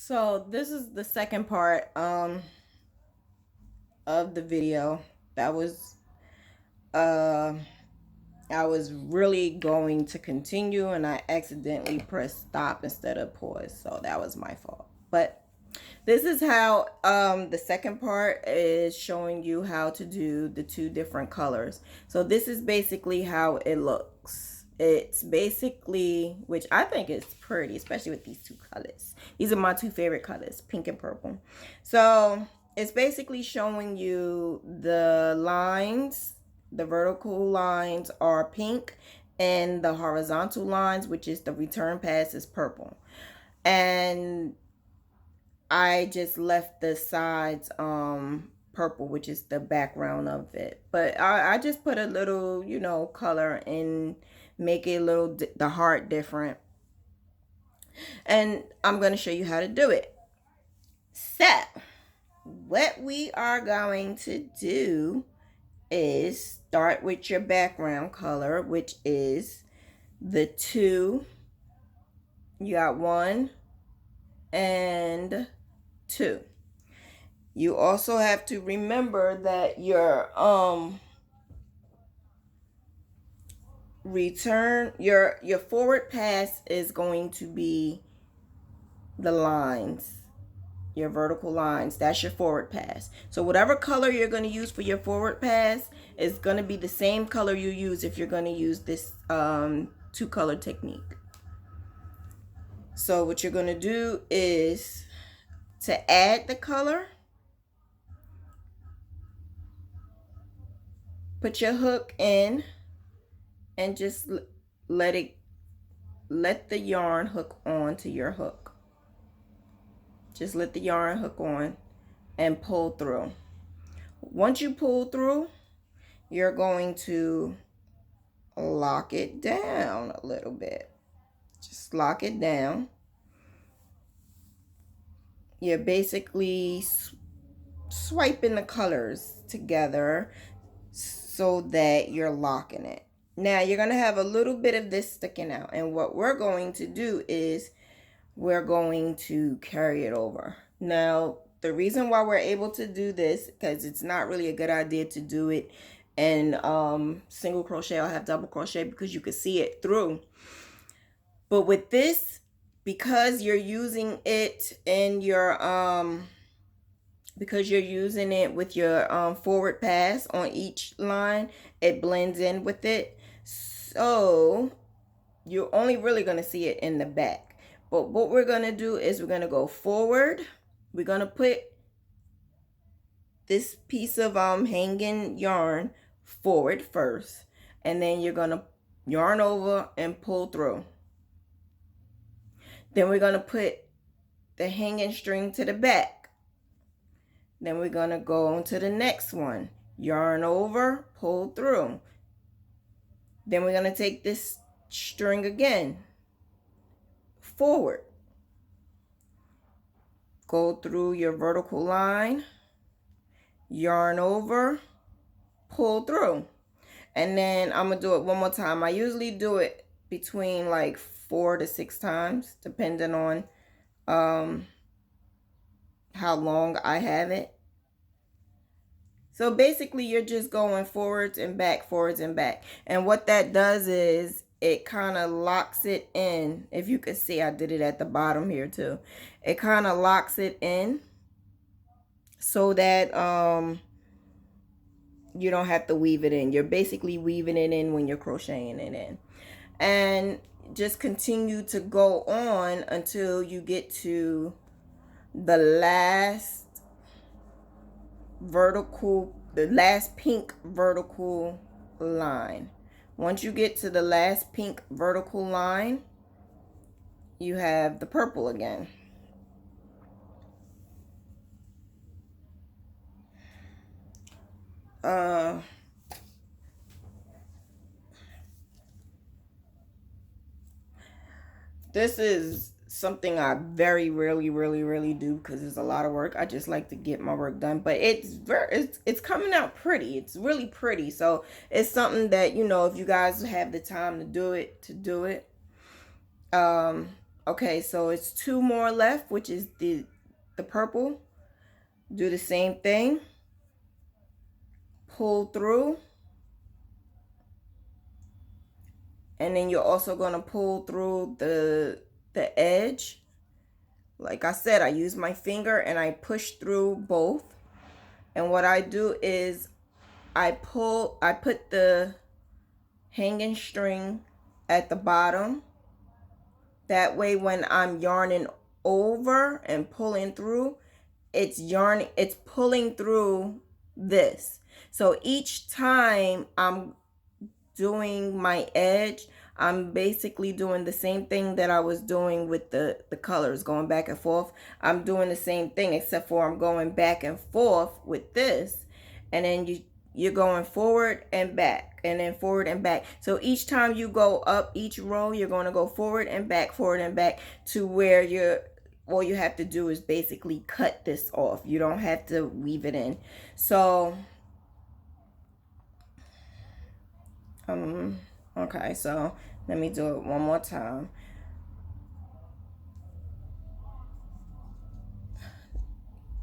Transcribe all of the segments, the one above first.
So this is the second part of the video. That was uh I was really going to continue and I accidentally pressed stop instead of pause. So that was my fault. But this is how the second part is showing you how to do the two different colors. So this is basically how it looks. It's basically, which I think is pretty, especially with these two colors. These are my two favorite colors, pink and purple. So it's basically showing you the lines. The vertical lines are pink and the horizontal lines, which is the return pass, is purple. And I just left the sides purple, which is the background of it. But I just put a little, color and make it a little the heart different. And I'm going to show you how to do it. So, what we are going to do is start with your background color, which is the two. You got 1 and 2. You also have to remember that your your forward pass is going to be the lines, your vertical lines. That's your forward pass. So whatever color you're going to use for your forward pass is going to be the same color you use if you're going to use this two color technique. So what you're going to do is to add the color, put your hook in and just let the yarn hook on to your hook. Just let the yarn hook on and pull through. Once you pull through, you're going to lock it down a little bit. Just lock it down. You're basically swiping the colors together so that you're locking it. Now you're going to have a little bit of this sticking out, and what we're going to do is we're going to carry it over. Now the reason why we're able to do this, because it's not really a good idea to do it in single crochet or have double crochet, because you can see it through. But with this, because you're using it in your because you're using it with your forward pass on each line, it blends in with it. So you're only really going to see it in the back. But what we're going to do is we're going to go forward. We're going to put this piece of hanging yarn forward first, and then you're going to yarn over and pull through. Then we're going to put the hanging string to the back. Then we're going to go on to the next one. Yarn over, pull through. Then we're going to take this string again, forward. Go through your vertical line, yarn over, pull through. And then I'm going to do it one more time. I usually do it between like 4 to 6 times, depending on how long I have it. So basically you're just going forwards and back, forwards and back. And what that does is it kind of locks it in. If you can see, I did it at the bottom here too. It kind of locks it in so that you don't have to weave it in. You're basically weaving it in when you're crocheting it in. And just continue to go on until you get to the last pink vertical line. Once you get to the last pink vertical line, you have the purple again. This is something I very rarely do because it's a lot of work. I just like to get my work done, but it's coming out pretty. It's really pretty. So it's something that, if you guys have the time to do it, Okay, so it's 2 more left, which is the purple. Do the same thing. Pull through. And then you're also going to pull through the edge. Like I said, I use my finger and I push through both. And what I do is I put the hanging string at the bottom. That way when I'm yarning over and pulling through, it's pulling through this. So each time I'm doing my edge, I'm basically doing the same thing that I was doing with the colors, going back and forth. I'm doing the same thing, except for I'm going back and forth with this. And then you're going forward and back, and then forward and back. So each time you go up each row, you're going to go forward and back to where all you have to do is basically cut this off. You don't have to weave it in. So okay, so let me do it one more time.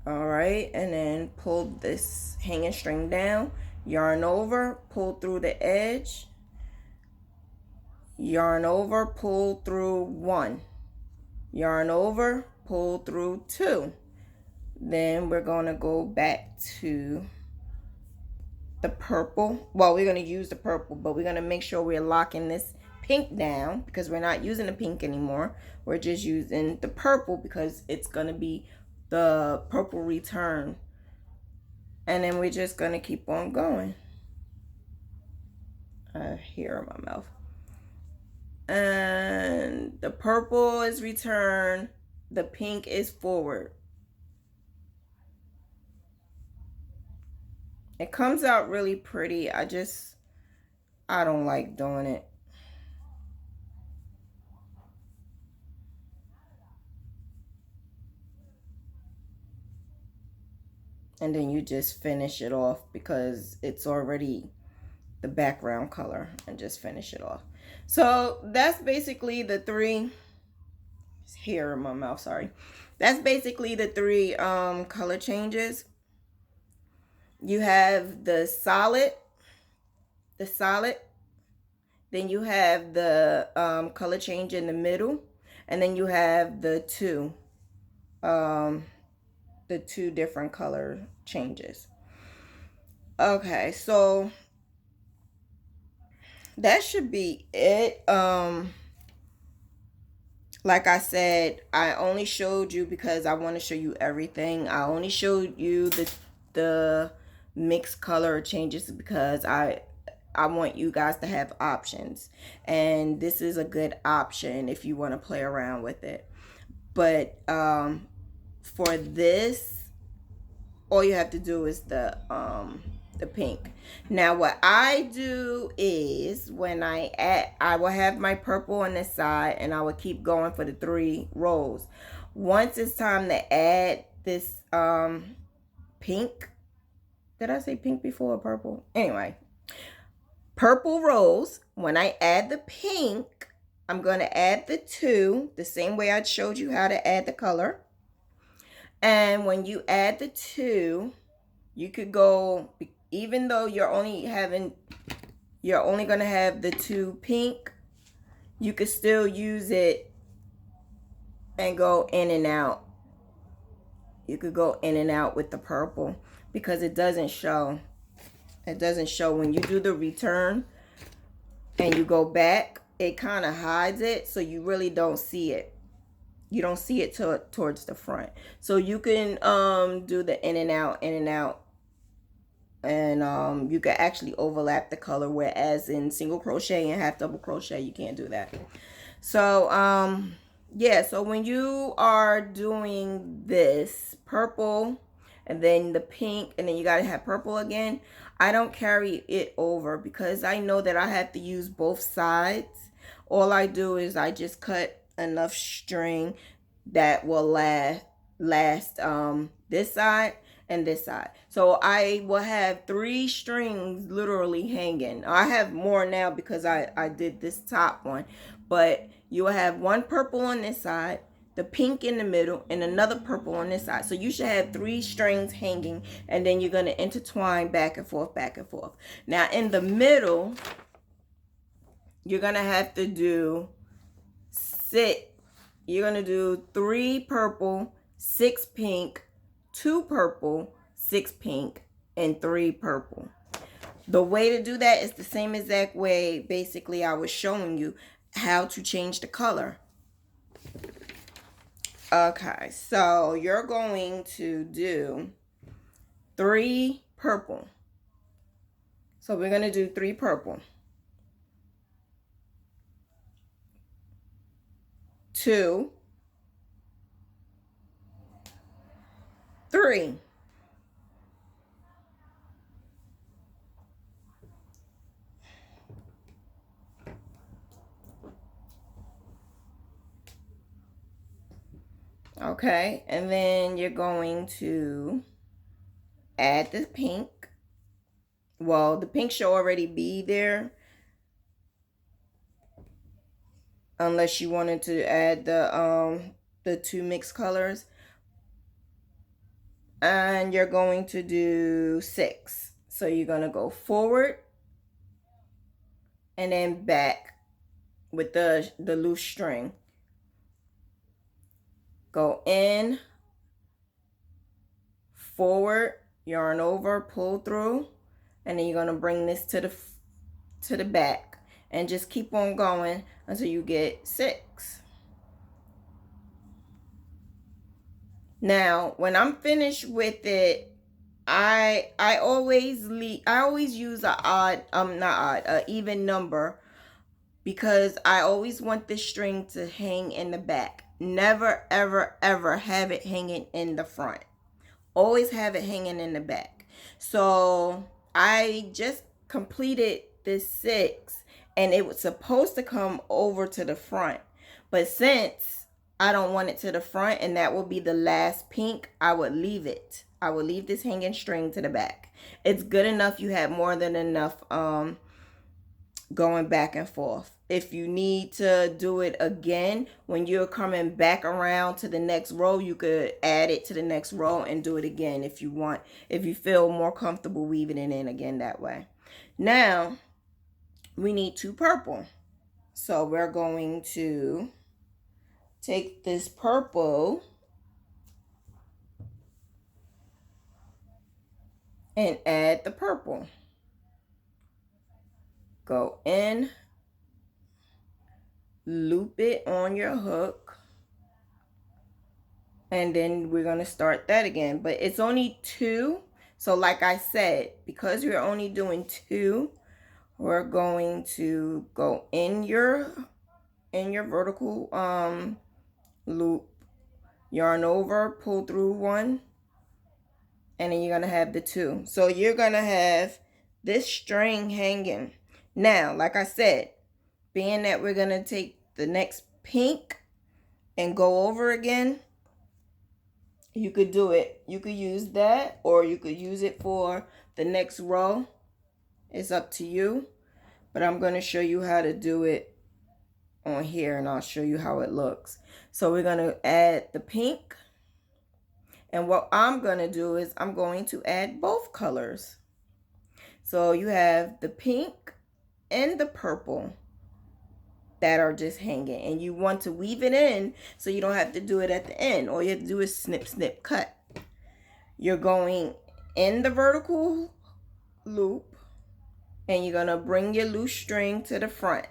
All right, and then pull this hanging string down, yarn over, pull through the edge, yarn over, pull through 1, yarn over, pull through 2. Then we're going to go back to the purple. Well, we're going to use the purple, but we're going to make sure we're locking this pink down because we're not using the pink anymore. We're just using the purple because it's going to be the purple return. And then we're just going to keep on going. Here in my mouth. And the purple is return. The pink is forward. It comes out really pretty. I don't like doing it. And then you just finish it off because it's already the background color, and just finish it off. So that's basically the 3 here in my mouth, sorry. That's basically the 3 color changes. You have the solid, then you have the color change in the middle, and then you have the 2 different color changes. Okay, so that should be it. Like I said, I only showed you because I want to show you everything. I only showed you the mixed color changes because I want you guys to have options, and this is a good option if you want to play around with it. But for this, all you have to do is the pink. Now what I do is when I will have my purple on this side, and I will keep going for the 3 rows. Once it's time to add this pink, did I say pink before or purple? Anyway, purple rows, when I add the pink, I'm going to add the 2 the same way I showed you how to add the color. And when you add the 2, you could go, even though you're only going to have the 2 pink, you could still use it and go in and out. You could go in and out with the purple because it doesn't show. It doesn't show when you do the return and you go back. It kind of hides it, so you really don't see it. You don't see it towards the front. So you can do the in and out, and you can actually overlap the color, whereas in single crochet and half double crochet you can't do that. So yeah, so when you are doing this purple and then the pink and then you gotta have purple again, I don't carry it over because I know that I have to use both sides. All I do is I just cut enough string that will last this side and this side. So I will have 3 strings literally hanging. I have more now because I did this top one, but you will have one purple on this side, the pink in the middle, and another purple on this side. So you should have 3 strings hanging, and then you're going to intertwine back and forth, back and forth. Now in the middle, you're going to have to do you're going to do 3 purple, 6 pink, 2 purple, 6 pink, and 3 purple. The way to do that is the same exact way basically I was showing you how to change the color. Okay, so you're going to do 3 purple. So we're going to do 3 purple. 2, 3. Okay, and then you're going to add the pink. Well, the pink should already be there, unless you wanted to add the 2 mixed colors. And you're going to do 6. So you're going to go forward and then back with the loose string. Go in, forward, yarn over, pull through, and then you're going to bring this to the back and just keep on going until you get 6. Now, when I'm finished with it, I always use a even number, because I always want this string to hang in the back. Never, ever, ever have it hanging in the front. Always have it hanging in the back. So I just completed this 6, and it was supposed to come over to the front. But since I don't want it to the front, and that will be the last pink, I would leave it. I would leave this hanging string to the back. It's good enough. You have more than enough going back and forth. If you need to do it again, when you're coming back around to the next row, you could add it to the next row and do it again if you want, if you feel more comfortable weaving it in again that way. Now, we need 2 purple. So we're going to take this purple and add the purple. Go in, loop it on your hook, and then we're going to start that again. But it's only 2. So like I said, because we're only doing 2, we're going to go in your vertical loop, yarn over, pull through 1, and then you're going to have the 2. So you're going to have this string hanging. Now, like I said, being that we're going to take the next pink and go over again, you could do it. You could use that, or you could use it for the next row. It's up to you. But I'm going to show you how to do it on here, and I'll show you how it looks. So we're going to add the pink. And what I'm going to do is I'm going to add both colors. So you have the pink and the purple that are just hanging, and you want to weave it in so you don't have to do it at the end. All you have to do is snip, snip, cut. You're going in the vertical loop, and you're going to bring your loose string to the front.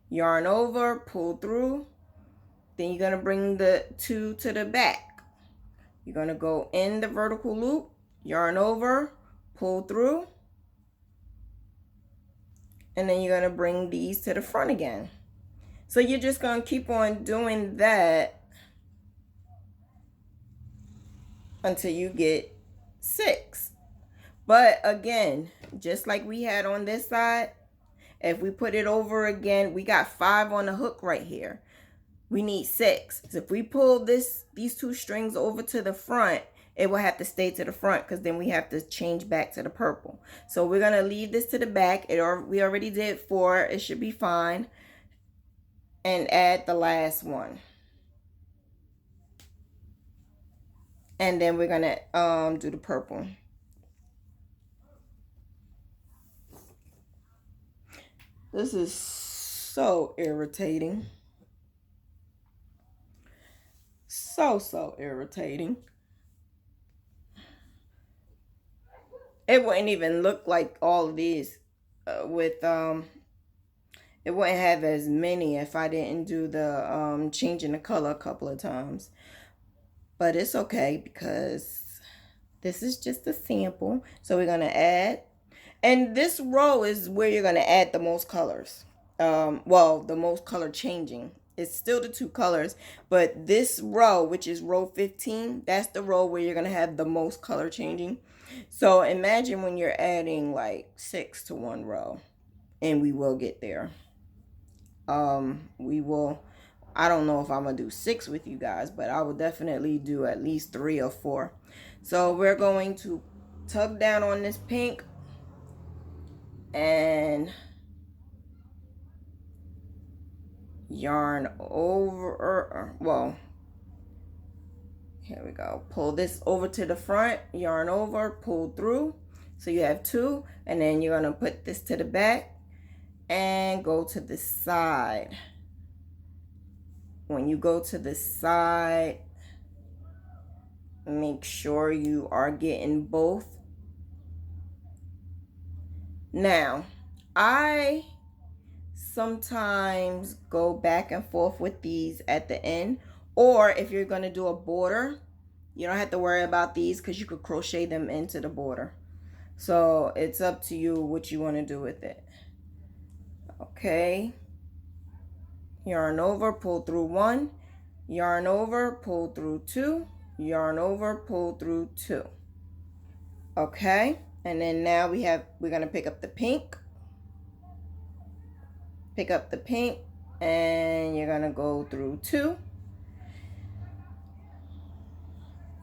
Yarn over, pull through. Then you're going to bring the 2 to the back. You're going to go in the vertical loop, yarn over, pull through. And then you're going to bring these to the front again. So you're just going to keep on doing that until you get 6. But again, just like we had on this side, if we put it over again, we got 5 on the hook right here. We need 6. So if we pull these 2 strings over to the front, it will have to stay to the front, because then we have to change back to the purple. So we're going to leave this to the back. We already did 4. It should be fine. and add the last one. And then we're gonna do the purple. This is so irritating. So irritating. It wouldn't even look like all of these with it wouldn't have as many if I didn't do the changing the color a couple of times. But it's okay because this is just a sample. So we're gonna add, and this row is where you're gonna add the most colors. Well, the most color changing. It's still the two colors, but this row, which is row 15, that's the row where you're gonna have the most color changing. So imagine when you're adding like 6 to one row, and we will get there. We will, I don't know if I'm gonna do 6 with you guys, but I will definitely do at least 3 or 4. So we're going to tug down on this pink and yarn over, well, here we go. Pull this over to the front, yarn over, pull through. So you have 2, and then you're gonna put this to the back and go to the side. When you go to the side, make sure you are getting both. Now, I sometimes go back and forth with these at the end, or if you're going to do a border, you don't have to worry about these because you could crochet them into the border. So it's up to you what you want to do with it. Okay, yarn over, pull through 1, yarn over, pull through 2, yarn over, pull through 2. Okay, and then now we're going to pick up the pink. Pick up the pink, and you're going to go through 2.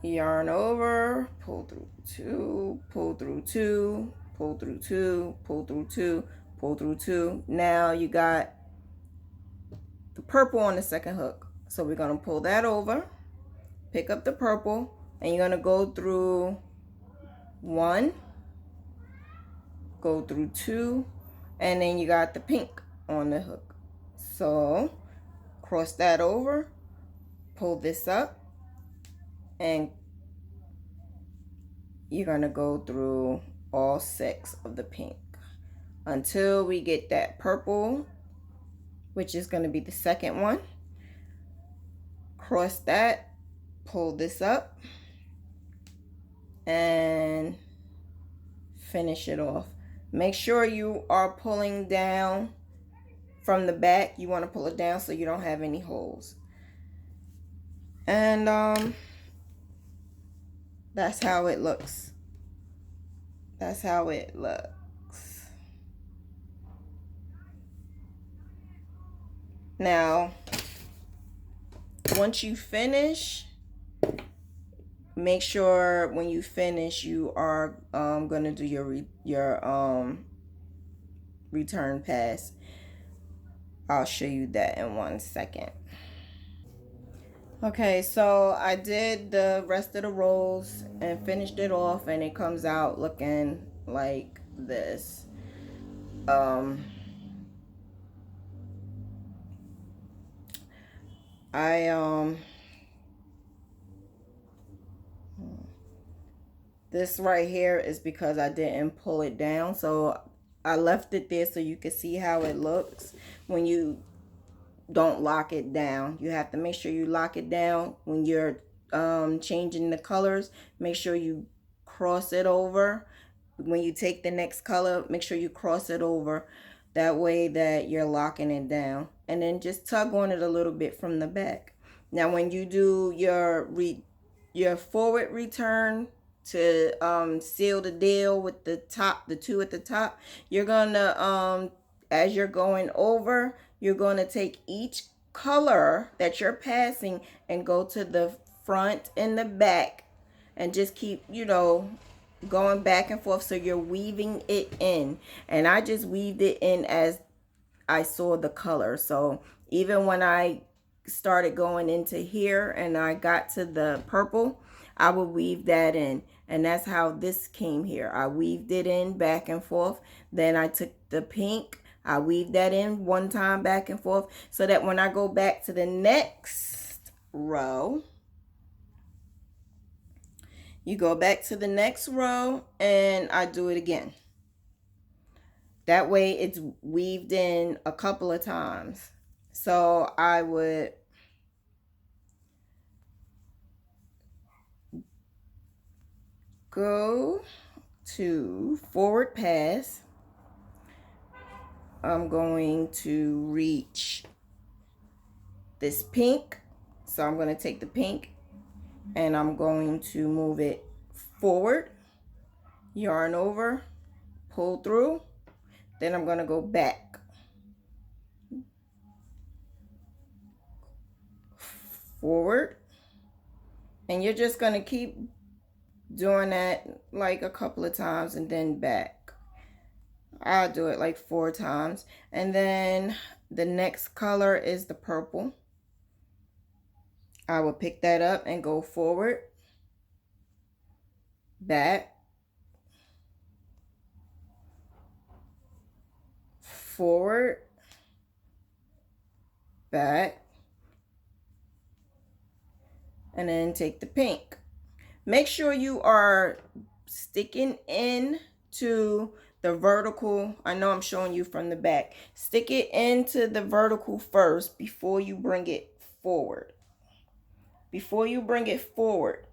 Yarn over, pull through 2, pull through 2, pull through 2, pull through 2, pull through 2. Now you got the purple on the second hook. So we're going to pull that over, pick up the purple, and you're going to go through 1, go through 2, and then you got the pink on the hook. So cross that over, pull this up, and you're going to go through all 6 of the pink until we get that purple, which is going to be the second one. Cross that, pull this up, and finish it off. Make sure you are pulling down from the back. You want to pull it down so you don't have any holes. And that's how it looks. That's how it looks. Now, once you finish, make sure when you finish you are going to do your return pass. I'll show you that in 1 second. Okay, so I did the rest of the rows and finished it off, and it comes out looking like this. This right here is because I didn't pull it down, so I left it there so you can see how it looks when you don't lock it down. You have to make sure you lock it down when you're changing the colors. Make sure you cross it over. When you take the next color, make sure you cross it over. That way that you're locking it down. And then just tug on it a little bit from the back. Now when you do your forward return to seal the deal with the 2 at the top, you're gonna as you're going over, you're going to take each color that you're passing and go to the front and the back and just keep, going back and forth, so you're weaving it in. And I just weaved it in as I saw the color. So even when I started going into here and I got to the purple, I would weave that in. And that's how this came here. I weaved it in back and forth. Then I took the pink, I weaved that in one time back and forth, so that when I go back to the next row, you go back to the next row and I do it again. That way it's weaved in a couple of times. So I would go to forward pass. I'm going to reach this pink. So I'm going to take the pink and I'm going to move it forward, yarn over, pull through. Then I'm going to go back, forward, and you're just going to keep doing that like a couple of times and then back. I'll do it like 4 times. And then the next color is the purple. I will pick that up and go forward, back, forward, back, and then take the pink. Make sure you are sticking in to the vertical. I know I'm showing you from the back. Stick it into the vertical first before you bring it forward. Before you bring it forward,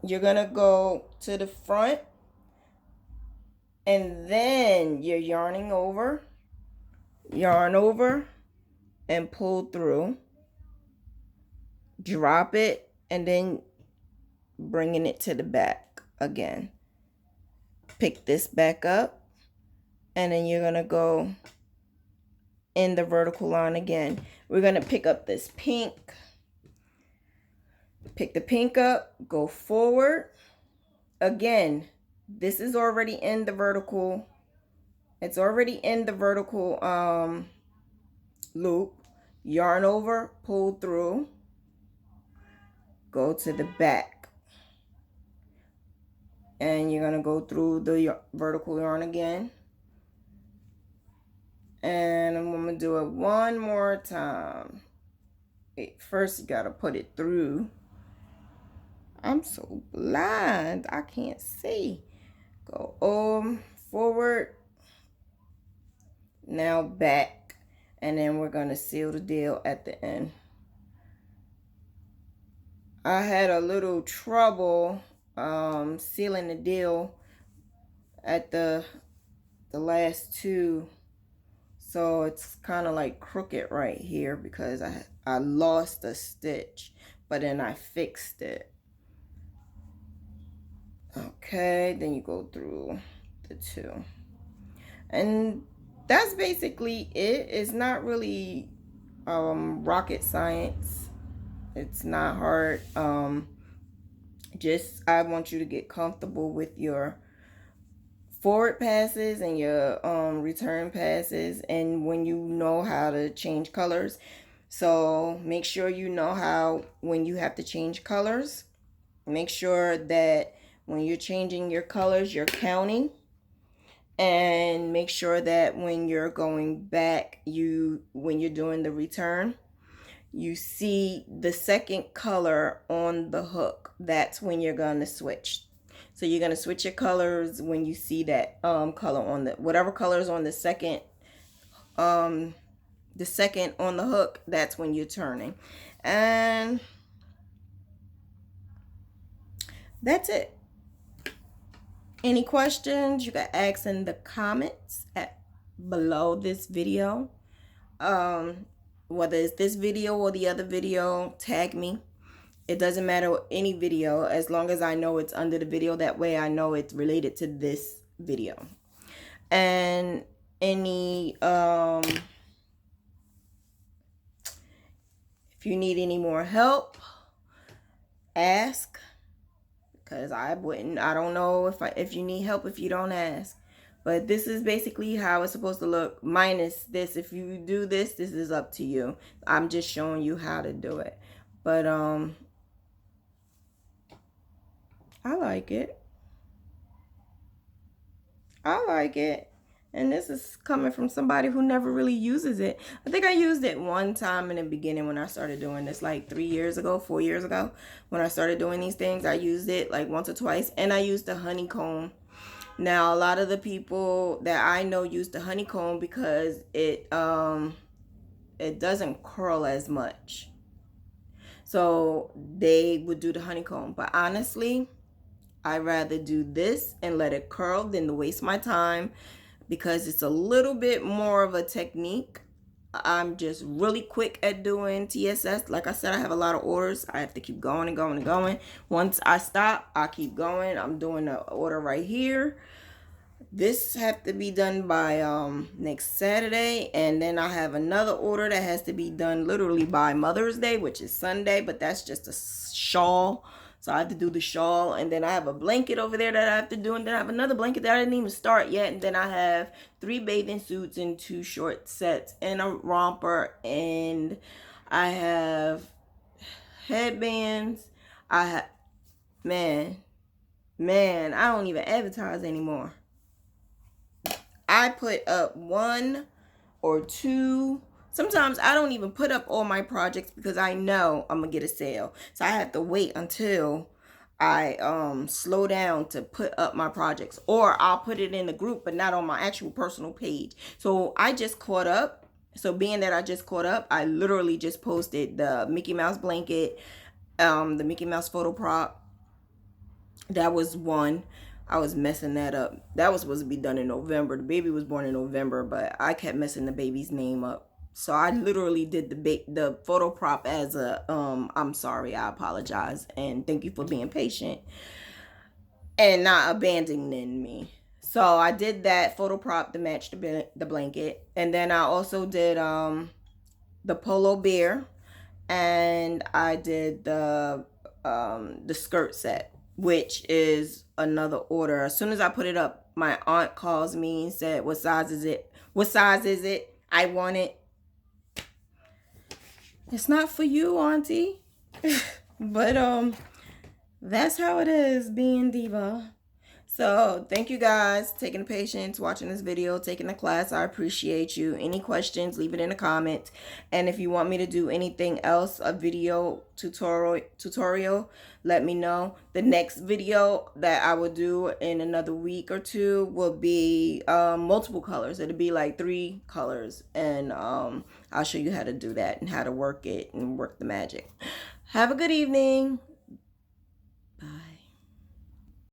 you're gonna go to the front and then you're yarning over, yarn over and pull through, drop it, and then bringing it to the back again. Pick this back up and then you're gonna go in the vertical line again. We're gonna pick up this pink, pick the pink up, go forward again. This is already in the vertical. It's already in the vertical loop. Yarn over, pull through, go to the back, and you're gonna go through the vertical yarn again. And I'm gonna do it one more time. Wait, first you gotta put it through. I'm so blind, I can't see. Go forward, now back, and then we're gonna seal the deal at the end. I had a little trouble sealing the deal at the last two, so it's kind of like crooked right here because I lost a stitch, but then I fixed it. Okay, then you go through the 2, and that's basically it. It's not really rocket science. It's not hard. Just I want you to get comfortable with your forward passes and your return passes, and when you know how to change colors. So make sure you know how, when you have to change colors, make sure that when you're changing your colors, you're counting. And make sure that when you're going back, when you're doing the return, you see the second color on the hook. That's when you're going to switch. So you're going to switch your colors when you see that color on the, whatever color is on the second on the hook, that's when you're turning. And that's it. Any questions, you can ask in the comments below this video. Whether it's this video or the other video, tag me. It doesn't matter any video, as long as I know it's under the video. That way I know it's related to this video. And any if you need any more help, ask, because I don't know if you need help if you don't ask. But this is basically how it's supposed to look, minus this. If you do this, this is up to you. I'm just showing you how to do it. But I like it. I like it. And this is coming from somebody who never really uses it. I think I used it one time in the beginning when I started doing this, like 3 years ago, 4 years ago. When I started doing these things, I used it like once or twice. And I used the honeycomb. Now, a lot of the people that I know use the honeycomb because it doesn't curl as much. So they would do the honeycomb. But honestly, I'd rather do this and let it curl than to waste my time, because it's a little bit more of a technique. I'm just really quick at doing TSS. Like I said, I have a lot of orders. I have to keep going and going and going. Once I stop, I keep going. I'm doing an order right here. This have to be done by next Saturday, and then I have another order that has to be done literally by Mother's Day, which is Sunday, but that's just a shawl. So I have to do the shawl, and then I have a blanket over there that I have to do, and then I have another blanket that I didn't even start yet, and then I have 3 bathing suits and 2 short sets and a romper, and I have headbands. I have, man, I don't even advertise anymore. I put up 1 or 2. Sometimes I don't even put up all my projects because I know I'm going to get a sale. So I have to wait until I slow down to put up my projects. Or I'll put it in the group but not on my actual personal page. So I just caught up. So being that I just caught up, I literally just posted the Mickey Mouse blanket, the Mickey Mouse photo prop. That was one. I was messing that up. That was supposed to be done in November. The baby was born in November, but I kept messing the baby's name up. So I literally did the photo prop as a I'm sorry, I apologize, and thank you for being patient and not abandoning me. So I did that photo prop to match the blanket, and then I also did the polo bear, and I did the skirt set, which is another order. As soon as I put it up, my aunt calls me and said, "What size is it? What size is it? I want it." It's not for you, auntie. But that's how it is being diva. So thank you guys taking the patience, watching this video, taking the class. I appreciate you. Any questions, leave it in the comments. And if you want me to do anything else, a video tutorial, let me know. The next video that I will do in another week or 2 will be multiple colors. It'll be like 3 colors. And I'll show you how to do that and how to work it and work the magic. Have a good evening.